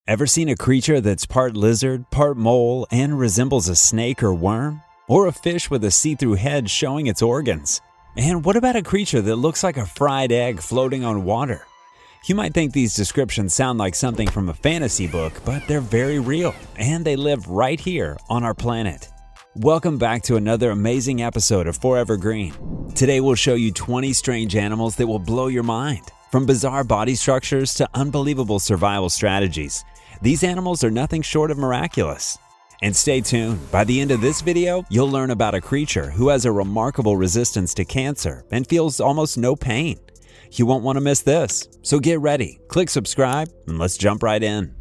Ever seen a creature that's part lizard, part mole, and resembles a snake or worm? Or a fish with a see-through head showing its organs? And what about a creature that looks like a fried egg floating on water? You might think these descriptions sound like something from a fantasy book, but they're very real, and they live right here on our planet. Welcome back to another amazing episode of Forever Green. Today we'll show you 20 strange animals that will blow your mind. From bizarre body structures to unbelievable survival strategies, these animals are nothing short of miraculous. And stay tuned, by the end of this video, you'll learn about a creature who has a remarkable resistance to cancer and feels almost no pain. You won't want to miss this, so get ready, click subscribe, and let's jump right in.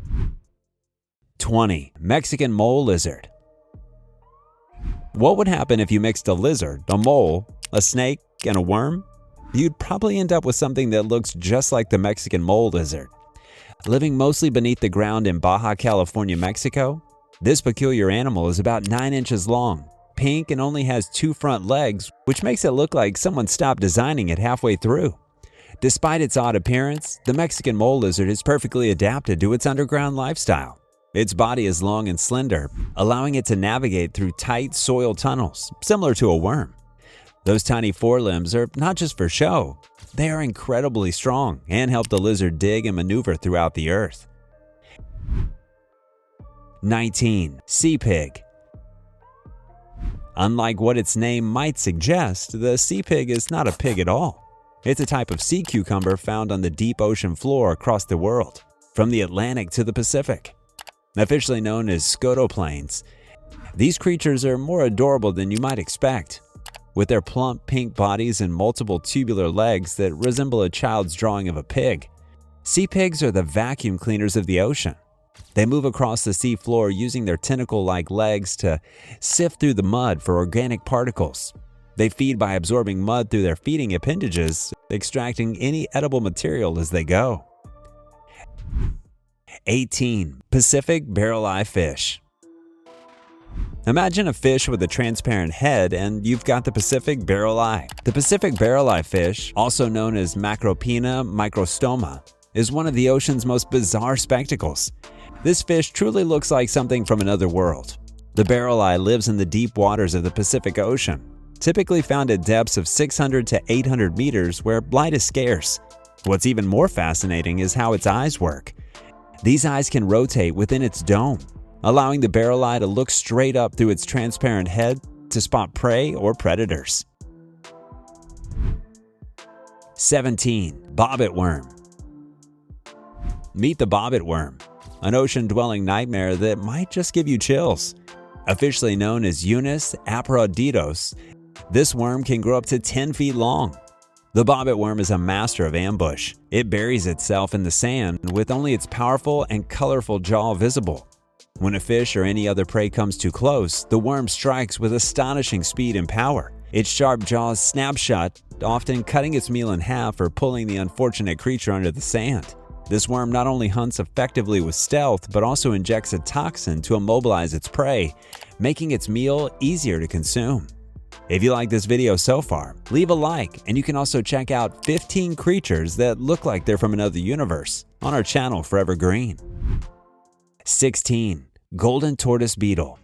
20. Mexican Mole Lizard. What would happen if you mixed a lizard, a mole, a snake, and a worm? You'd probably end up with something that looks just like the Mexican mole lizard. Living mostly beneath the ground in Baja California, Mexico, this peculiar animal is about 9 inches long, pink, and only has 2 front legs, which makes it look like someone stopped designing it halfway through. Despite its odd appearance, the Mexican mole lizard is perfectly adapted to its underground lifestyle. Its body is long and slender, allowing it to navigate through tight soil tunnels, similar to a worm. Those tiny forelimbs are not just for show. They are incredibly strong and help the lizard dig and maneuver throughout the earth. 19. Sea pig. Unlike what its name might suggest, the sea pig is not a pig at all. It's a type of sea cucumber found on the deep ocean floor across the world, from the Atlantic to the Pacific. Officially known as scotoplanes, these creatures are more adorable than you might expect. With their plump pink bodies and multiple tubular legs that resemble a child's drawing of a pig, sea pigs are the vacuum cleaners of the ocean. They move across the sea floor using their tentacle-like legs to sift through the mud for organic particles. They feed by absorbing mud through their feeding appendages, extracting any edible material as they go. 18. Pacific Barreleye fish. Imagine a fish with a transparent head, and you've got the Pacific Barreleye. The Pacific Barreleye fish, also known as Macropina microstoma, is one of the ocean's most bizarre spectacles. This fish truly looks like something from another world. The barreleye lives in the deep waters of the Pacific Ocean, typically found at depths of 600 to 800 meters where light is scarce. What's even more fascinating is how its eyes work. These eyes can rotate within its dome, allowing the barreleye to look straight up through its transparent head to spot prey or predators. 17. Bobbit Worm. Meet the Bobbit Worm, an ocean-dwelling nightmare that might just give you chills. Officially known as Eunice aproditos, this worm can grow up to 10 feet long. The Bobbit Worm is a master of ambush. It buries itself in the sand with only its powerful and colorful jaw visible. When a fish or any other prey comes too close, the worm strikes with astonishing speed and power. Its sharp jaws snap shut, often cutting its meal in half or pulling the unfortunate creature under the sand. This worm not only hunts effectively with stealth, but also injects a toxin to immobilize its prey, making its meal easier to consume. If you like this video so far, leave a like, and you can also check out 15 creatures that look like they're from another universe on our channel Forever Green. 16. Golden Tortoise Beetle.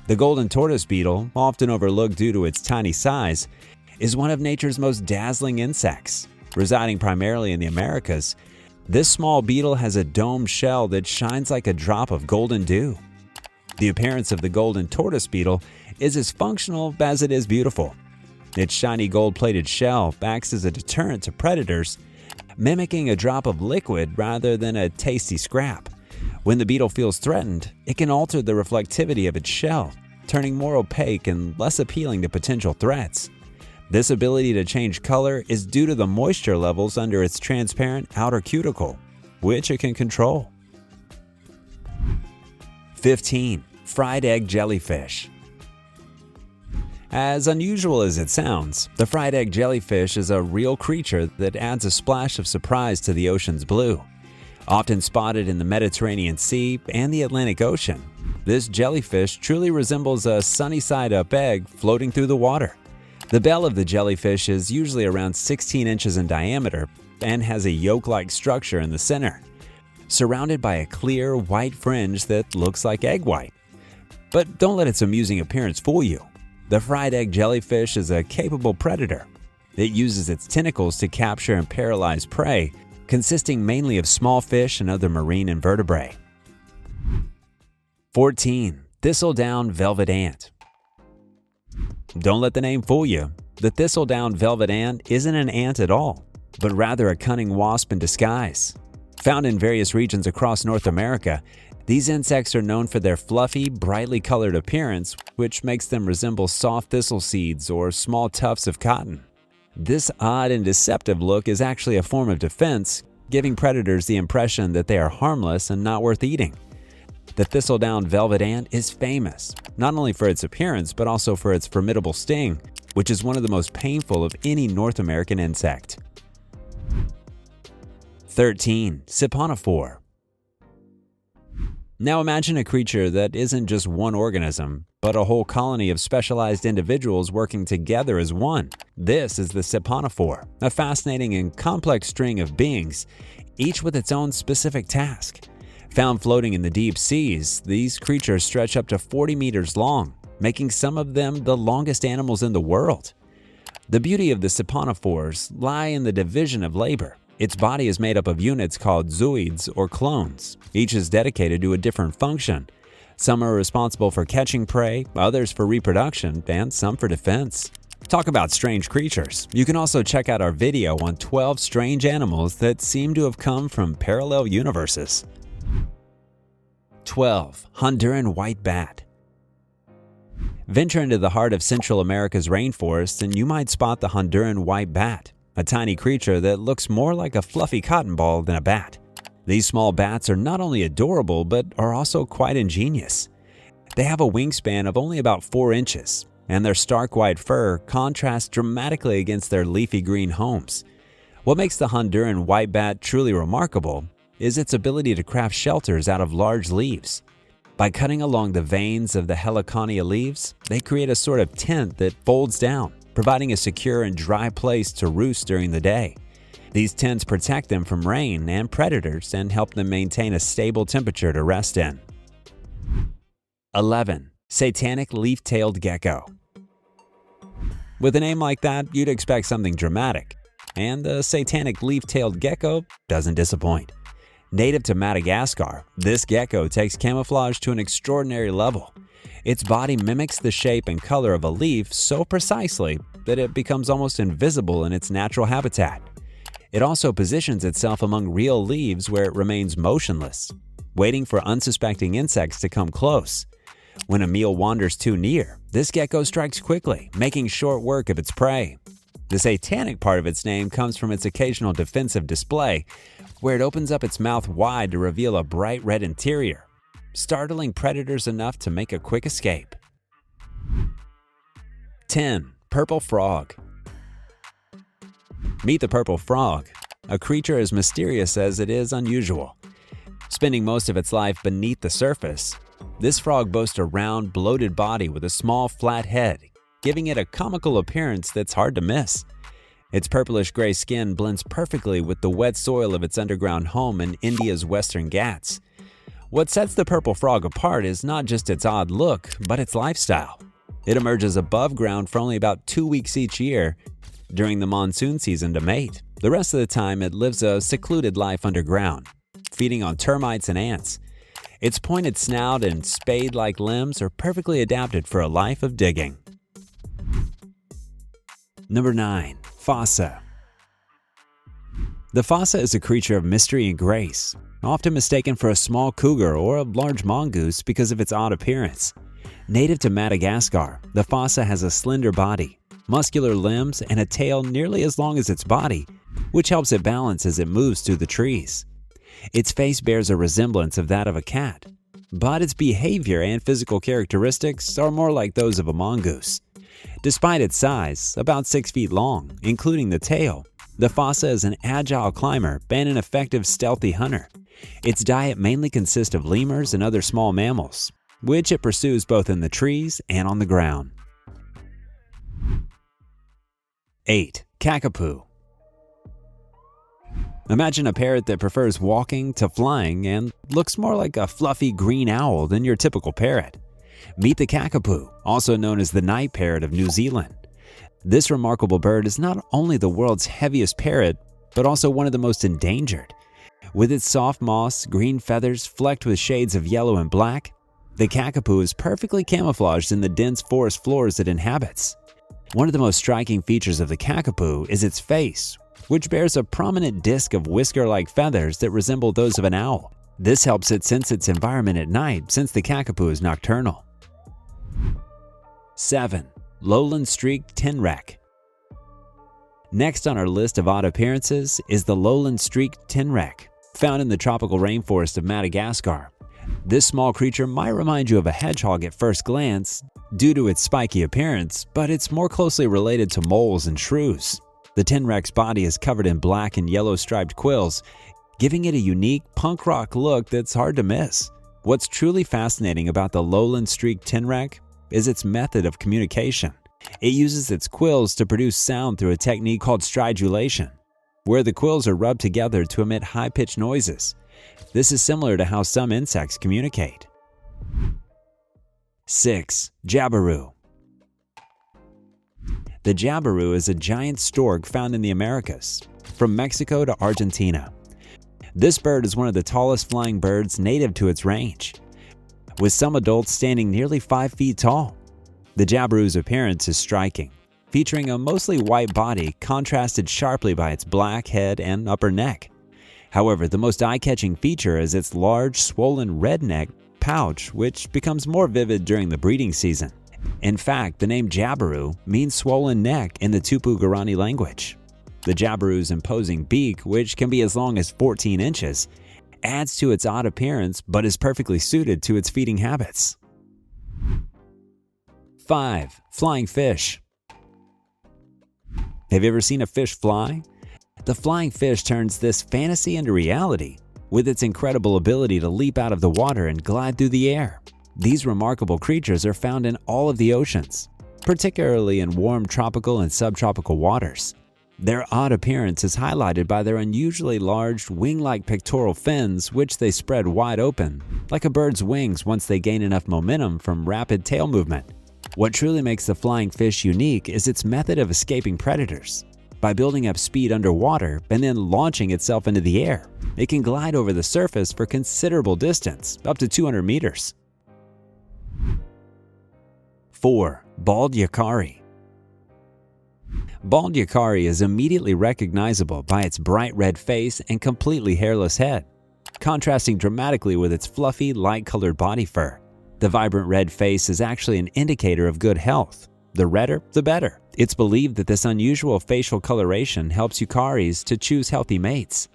The golden tortoise beetle, often overlooked due to its tiny size, is one of nature's most dazzling insects. Residing primarily in the Americas, this small beetle has a domed shell that shines like a drop of golden dew. The appearance of the golden tortoise beetle is as functional as it is beautiful. Its shiny gold-plated shell acts as a deterrent to predators, mimicking a drop of liquid rather than a tasty scrap. When the beetle feels threatened, it can alter the reflectivity of its shell, turning more opaque and less appealing to potential threats. This ability to change color is due to the moisture levels under its transparent outer cuticle, which it can control. 15. Fried Egg Jellyfish. As unusual as it sounds, the fried egg jellyfish is a real creature that adds a splash of surprise to the ocean's blue. Often spotted in the Mediterranean Sea and the Atlantic Ocean, this jellyfish truly resembles a sunny-side-up egg floating through the water. The bell of the jellyfish is usually around 16 inches in diameter and has a yolk-like structure in the center. surrounded by a clear white fringe that looks like egg white. But don't let its amusing appearance fool you. The fried egg jellyfish is a capable predator. It uses its tentacles to capture and paralyze prey, consisting mainly of small fish and other marine invertebrate. 14. Thistledown velvet ant. Don't let the name fool you. The thistledown velvet ant isn't an ant at all, but rather a cunning wasp in disguise. Found in various regions across North America, these insects are known for their fluffy, brightly colored appearance, which makes them resemble soft thistle seeds or small tufts of cotton. This odd and deceptive look is actually a form of defense, giving predators the impression that they are harmless and not worth eating. The thistledown velvet ant is famous, not only for its appearance but also for its formidable sting, which is one of the most painful of any North American insect. 13. Siphonophore. Now imagine a creature that isn't just one organism, but a whole colony of specialized individuals working together as one. This is the siphonophore, a fascinating and complex string of beings, each with its own specific task. Found floating in the deep seas, these creatures stretch up to 40 meters long, making some of them the longest animals in the world. The beauty of the siphonophores lie in the division of labor. Its body is made up of units called zooids or clones. Each is dedicated to a different function. Some are responsible for catching prey, others for reproduction, and some for defense. Talk about strange creatures. You can also check out our video on 12 strange animals that seem to have come from parallel universes. 12. Honduran White Bat. Venture into the heart of Central America's rainforest and you might spot the Honduran White Bat, a tiny creature that looks more like a fluffy cotton ball than a bat. These small bats are not only adorable but are also quite ingenious. They have a wingspan of only about 4 inches, and their stark white fur contrasts dramatically against their leafy green homes. What makes the Honduran White Bat truly remarkable is its ability to craft shelters out of large leaves. By cutting along the veins of the heliconia leaves, they create a sort of tent that folds down, providing a secure and dry place to roost during the day. These tents protect them from rain and predators and help them maintain a stable temperature to rest in. 11. Satanic leaf-tailed gecko. With a name like that, you'd expect something dramatic, and the satanic leaf-tailed gecko doesn't disappoint. Native to Madagascar, this gecko takes camouflage to an extraordinary level. Its body mimics the shape and color of a leaf so precisely that it becomes almost invisible in its natural habitat. It also positions itself among real leaves where it remains motionless, waiting for unsuspecting insects to come close. When a meal wanders too near, this gecko strikes quickly, making short work of its prey. The satanic part of its name comes from its occasional defensive display, where it opens up its mouth wide to reveal a bright red interior, startling predators enough to make a quick escape. 10. Purple frog. Meet the purple frog, a creature as mysterious as it is unusual. Spending most of its life beneath the surface, this frog boasts a round, bloated body with a small, flat head, giving it a comical appearance that's hard to miss. Its purplish-gray skin blends perfectly with the wet soil of its underground home in India's Western Ghats. What sets the purple frog apart is not just its odd look, but its lifestyle. It emerges above ground for only about 2 weeks each year during the monsoon season to mate. The rest of the time, it lives a secluded life underground, feeding on termites and ants. Its pointed snout and spade-like limbs are perfectly adapted for a life of digging. Number 9. Fossa. The fossa is a creature of mystery and grace, often mistaken for a small cougar or a large mongoose because of its odd appearance. Native to Madagascar, the fossa has a slender body, muscular limbs, and a tail nearly as long as its body, which helps it balance as it moves through the trees. Its face bears a resemblance of that of a cat, but its behavior and physical characteristics are more like those of a mongoose. Despite its size, about 6 feet long, including the tail, the fossa is an agile climber and an effective stealthy hunter. Its diet mainly consists of lemurs and other small mammals, which it pursues both in the trees and on the ground. 8. Kakapoo. Imagine a parrot that prefers walking to flying and looks more like a fluffy green owl than your typical parrot. Meet the kakapoo, also known as the night parrot of New Zealand. This remarkable bird is not only the world's heaviest parrot, but also one of the most endangered. With its soft moss, green feathers flecked with shades of yellow and black, the kakapoo is perfectly camouflaged in the dense forest floors it inhabits. One of the most striking features of the kakapoo is its face, which bears a prominent disc of whisker-like feathers that resemble those of an owl. This helps it sense its environment at night since the kakapoo is nocturnal. 7. Lowland-streaked tenrec. Next on our list of odd appearances is the lowland-streaked tenrec, found in the tropical rainforest of Madagascar. This small creature might remind you of a hedgehog at first glance due to its spiky appearance, but it's more closely related to moles and shrews. The tenrec's body is covered in black and yellow striped quills, giving it a unique punk rock look that's hard to miss. What's truly fascinating about the lowland-streaked tenrec is its method of communication. It uses its quills to produce sound through a technique called stridulation, where the quills are rubbed together to emit high-pitched noises. This is similar to how some insects communicate. 6. Jabiru. The jabiru is a giant stork found in the Americas, from Mexico to Argentina. This bird is one of the tallest flying birds native to its range, with some adults standing nearly 5 feet tall. The jabiru's appearance is striking, featuring a mostly white body contrasted sharply by its black head and upper neck. However, the most eye-catching feature is its large, swollen red neck pouch, which becomes more vivid during the breeding season. In fact, the name jabiru means swollen neck in the Tupi-Guarani language. The jabiru's imposing beak, which can be as long as 14 inches, adds to its odd appearance but is perfectly suited to its feeding habits. 5. Flying fish. Have you ever seen a fish fly? The flying fish turns this fantasy into reality with its incredible ability to leap out of the water and glide through the air. These remarkable creatures are found in all of the oceans, particularly in warm tropical and subtropical waters. Their odd appearance is highlighted by their unusually large wing-like pectoral fins, which they spread wide open, like a bird's wings once they gain enough momentum from rapid tail movement. What truly makes the flying fish unique is its method of escaping predators. By building up speed underwater and then launching itself into the air, it can glide over the surface for considerable distance, up to 200 meters. 4. Bald yakari. Bald yakari is immediately recognizable by its bright red face and completely hairless head, contrasting dramatically with its fluffy, light-colored body fur. The vibrant red face is actually an indicator of good health. The redder, the better. It's believed that this unusual facial coloration helps yakaris to choose healthy mates.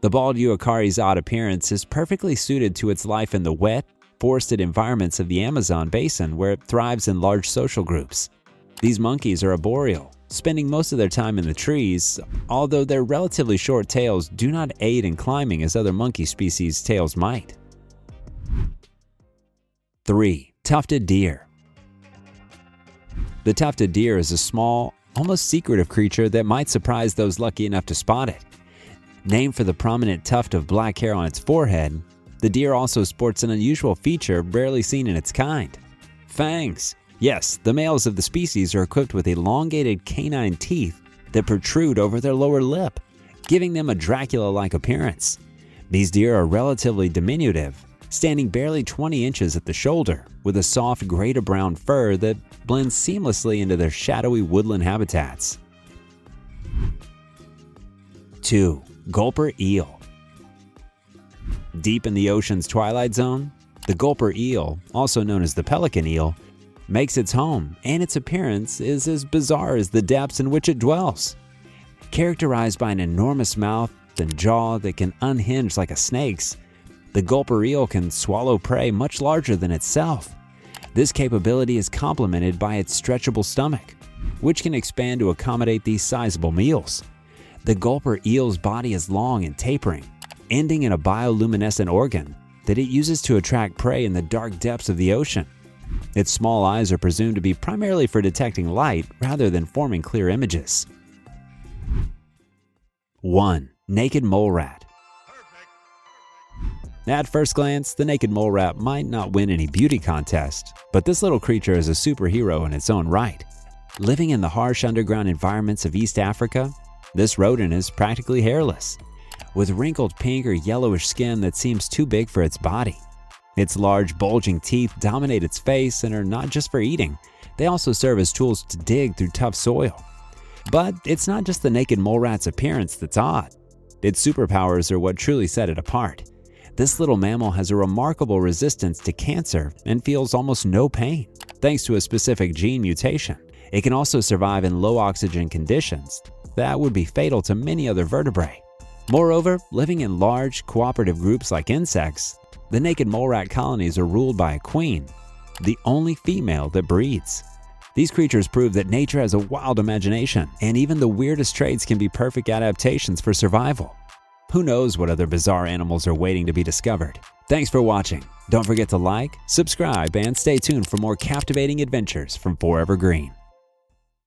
The bald yakari's odd appearance is perfectly suited to its life in the wet, forested environments of the Amazon basin, where it thrives in large social groups. These monkeys are arboreal, spending most of their time in the trees, although their relatively short tails do not aid in climbing as other monkey species' tails might. 3. Tufted deer. The tufted deer is a small, almost secretive creature that might surprise those lucky enough to spot it. Named for the prominent tuft of black hair on its forehead, the deer also sports an unusual feature rarely seen in its kind: fangs. Yes, the males of the species are equipped with elongated canine teeth that protrude over their lower lip, giving them a Dracula-like appearance. These deer are relatively diminutive, standing barely 20 inches at the shoulder, with a soft gray to brown fur that blends seamlessly into their shadowy woodland habitats. 2. Gulper Eel. Deep in the ocean's twilight zone, the gulper eel, also known as the pelican eel, makes its home, and its appearance is as bizarre as the depths in which it dwells. Characterized by an enormous mouth and jaw that can unhinge like a snake's, the gulper eel can swallow prey much larger than itself. This capability is complemented by its stretchable stomach, which can expand to accommodate these sizable meals. The gulper eel's body is long and tapering, ending in a bioluminescent organ that it uses to attract prey in the dark depths of the ocean. Its small eyes are presumed to be primarily for detecting light rather than forming clear images. 1. Naked mole rat. At first glance, the naked mole rat might not win any beauty contest, but this little creature is a superhero in its own right. Living in the harsh underground environments of East Africa, this rodent is practically hairless, with wrinkled pink or yellowish skin that seems too big for its body. Its large, bulging teeth dominate its face and are not just for eating, they also serve as tools to dig through tough soil. But it's not just the naked mole rat's appearance that's odd. Its superpowers are what truly set it apart. This little mammal has a remarkable resistance to cancer and feels almost no pain, thanks to a specific gene mutation. It can also survive in low oxygen conditions that would be fatal to many other vertebrae. Moreover, living in large, cooperative groups like insects, the naked mole rat colonies are ruled by a queen, the only female that breeds. These creatures prove that nature has a wild imagination, and even the weirdest traits can be perfect adaptations for survival. Who knows what other bizarre animals are waiting to be discovered? Thanks for watching. Don't forget to like, subscribe, and stay tuned for more captivating adventures from Forever Green.